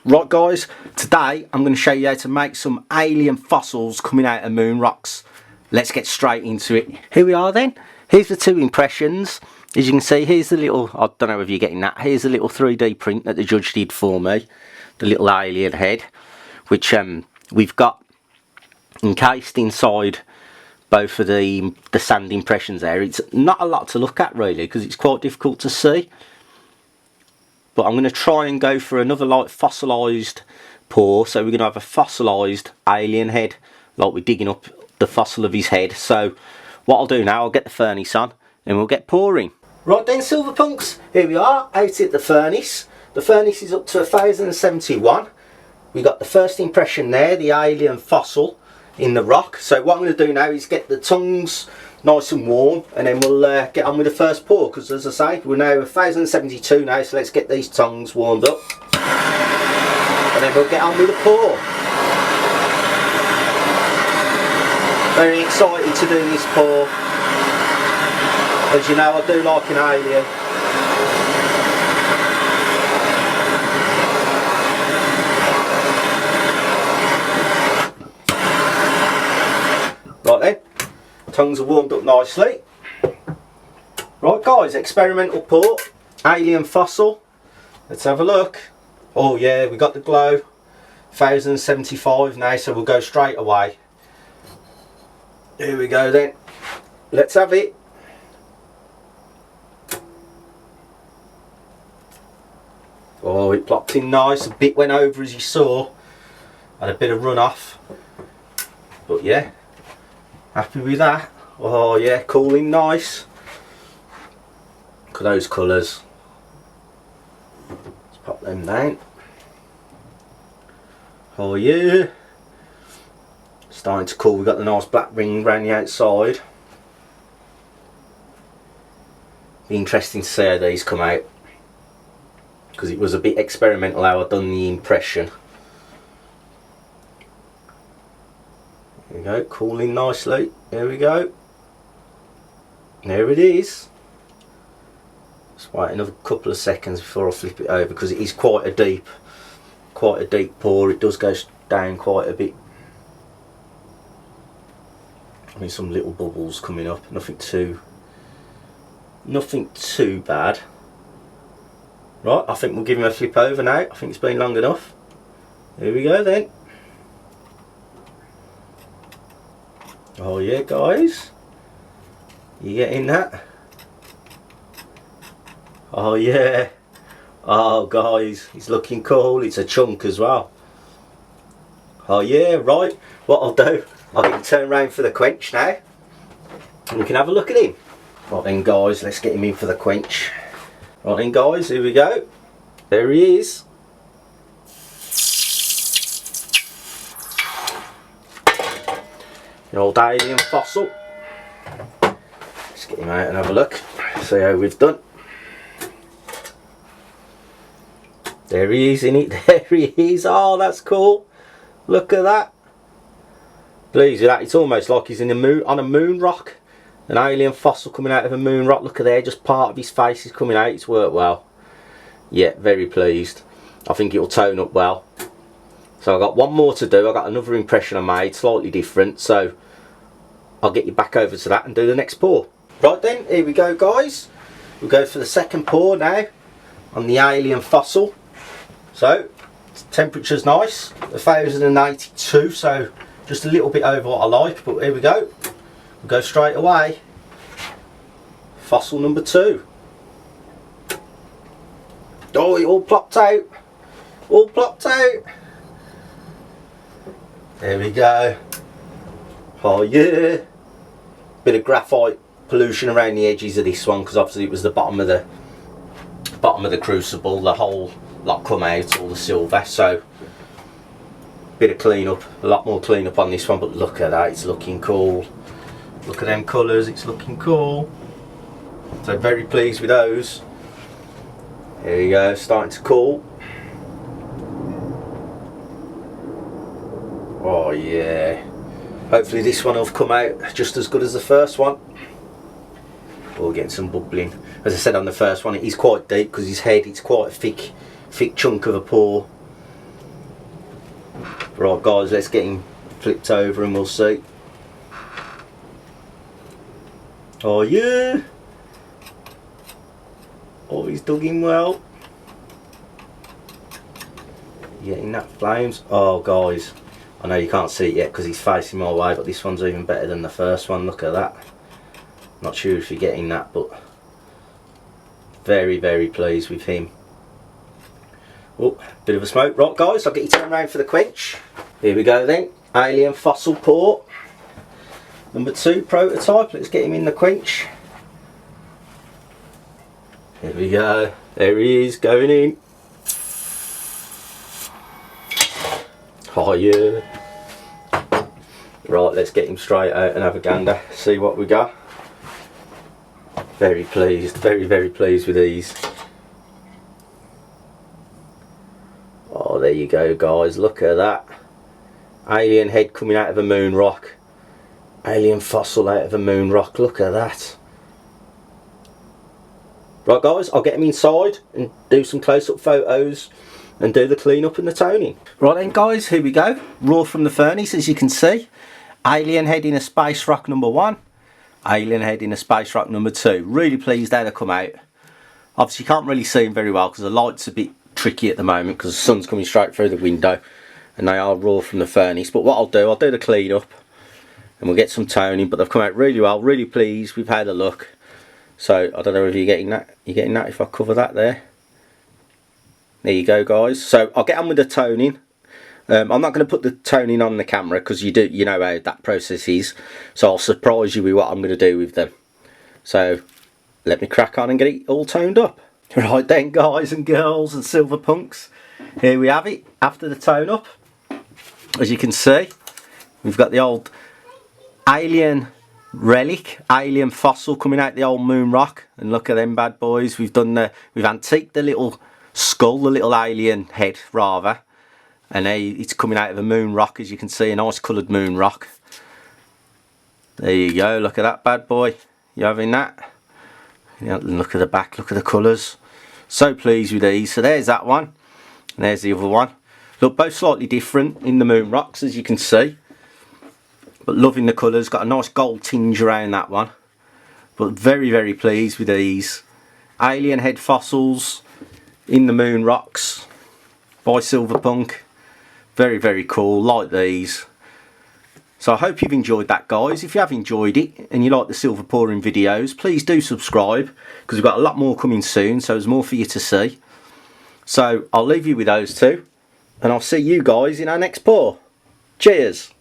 Right guys, today I'm going to show you how to make some alien fossils coming out of moon rocks. Let's get straight into it. Here we are then. Here's the two impressions. As you can see, here's the little, I don't know if you're getting that, here's the little 3D print that the judge did for me. The little alien head, which we've got encased inside both of the sand impressions there. It's not a lot to look at really, because it's quite difficult to see. But I'm going to try and go for another like fossilised pour. So we're going to have a fossilised alien head, like we're digging up the fossil of his head. So what I'll do now, I'll get the furnace on and we'll get pouring. Right then, silver punks, here we are out at the furnace. The furnace is up to 1071. We got the first impression there, the alien fossil in the rock. So what I'm going to do now is get the tongues nice and warm, and then we'll get on with the first pour, because as I say, we're now 1072 now, so let's get these tongues warmed up and then we'll get on with the pour. Very excited to do this pour. As you know, I do like an alien. Right then, tongues are warmed up nicely. Right guys, experimental pour, alien fossil. Let's have a look. Oh yeah, we got the glow. 1075 now, so we'll go straight away. Here we go then. Let's have it. Oh, it plopped in nice. A bit went over as you saw. Had a bit of run off. But yeah, happy with that. Oh yeah, cooling nice. Look at those colours. Let's pop them down. Oh yeah. Starting to cool. We've got the nice black ring around the outside. Be interesting to see how these come out, because it was a bit experimental how I've done the impression. There we go, cooling nicely. There we go. There it is. Just wait another couple of seconds before I flip it over, because it is quite a deep pour. It does go down quite a bit. I mean, some little bubbles coming up. Nothing too bad. Right, I think we'll give him a flip over now. I think it's been long enough. Here we go then. Oh yeah guys, you getting that? Oh yeah. Oh guys, it's looking cool. It's a chunk as well. Oh yeah, right. What I'll do, I'll get him turned around for the quench now, and we can have a look at him. Right then guys, let's get him in for the quench. Right then guys, here we go. There he is. The old alien fossil. Let's get him out and have a look. See how we've done. There he is in it. There he is. Oh, that's cool. Look at that. Pleased with that. It's almost like he's in the moon, on a moon rock. An alien fossil coming out of a moon rock. Look at there, just part of his face is coming out. It's worked well. Yeah, very pleased. I think it'll tone up well. So I've got one more to do. I've got another impression I made, slightly different. So I'll get you back over to that and do the next pour. Right then, here we go guys. We'll go for the second pour now on the alien fossil. So, temperature's nice, 1082, so just a little bit over what I like, but here we go. We'll go straight away. Fossil number 2. Oh, it all plopped out. All plopped out. There we go. Oh yeah. Bit of graphite pollution around the edges of this one, because obviously it was the bottom of the crucible. The whole lot come out, all the silver. So bit of clean up, a lot more clean up on this one. But look at that, it's looking cool. Look at them colours, it's looking cool. So very pleased with those. There you go, starting to cool. Oh yeah. Hopefully this one will come out just as good as the first one. We're getting some bubbling. As I said on the first one, it is quite deep because his head, it's quite a thick chunk of a pour. Right guys, let's get him flipped over and we'll see. Oh yeah! Oh, he's dug in well. Getting that flames. Oh guys, I know you can't see it yet because he's facing my way, but this one's even better than the first one. Look at that. Not sure if you're getting that, but very, very pleased with him. Oh, bit of a smoke. Right guys, I'll get you turned around for the quench. Here we go then. Alien fossil port. Number 2 prototype. Let's get him in the quench. Here we go. There he is, going in. Oh yeah. Right, let's get him straight out and have a gander. See what we got. Very pleased. Very, very pleased with these. Oh, there you go guys. Look at that. Alien head coming out of a moon rock. Alien fossil out of a moon rock. Look at that. Right guys, I'll get him inside and do some close-up photos and do the clean up and the toning. Right then guys, here we go. Raw from the furnace, as you can see. Alien head in a space rock number 1. Alien head in a space rock number 2. Really pleased how they come out. Obviously you can't really see them very well because the light's a bit tricky at the moment because the sun's coming straight through the window and they are raw from the furnace. But what I'll do the clean up and we'll get some toning, but they've come out really well. Really pleased with how they look. So I don't know if you're getting that. You're getting that if I cover that there. There you go guys. So I'll get on with the toning. I'm not going to put the toning on the camera because you know how that process is. So I'll surprise you with what I'm going to do with them. So let me crack on and get it all toned up. Right then guys and girls and silver punks. Here we have it after the tone up. As you can see, we've got the old alien relic, alien fossil coming out the old moon rock, and look at them bad boys. We've antiqued the little skull, the little alien head rather, and it's coming out of a moon rock, as you can see, a nice coloured moon rock. There you go, look at that bad boy. You having that? Yeah, look at the back, look at the colours. So pleased with these. So there's that one, and there's the other one. Look, both slightly different in the moon rocks, as you can see. But loving the colours, got a nice gold tinge around that one. But very, very pleased with these. Alien head fossils in the moon rocks by Silverpunk. Very, very cool, like these. So I hope you've enjoyed that guys. If you have enjoyed it and you like the silver pouring videos, please do subscribe because we've got a lot more coming soon, so there's more for you to see. So I'll leave you with those two and I'll see you guys in our next pour. Cheers!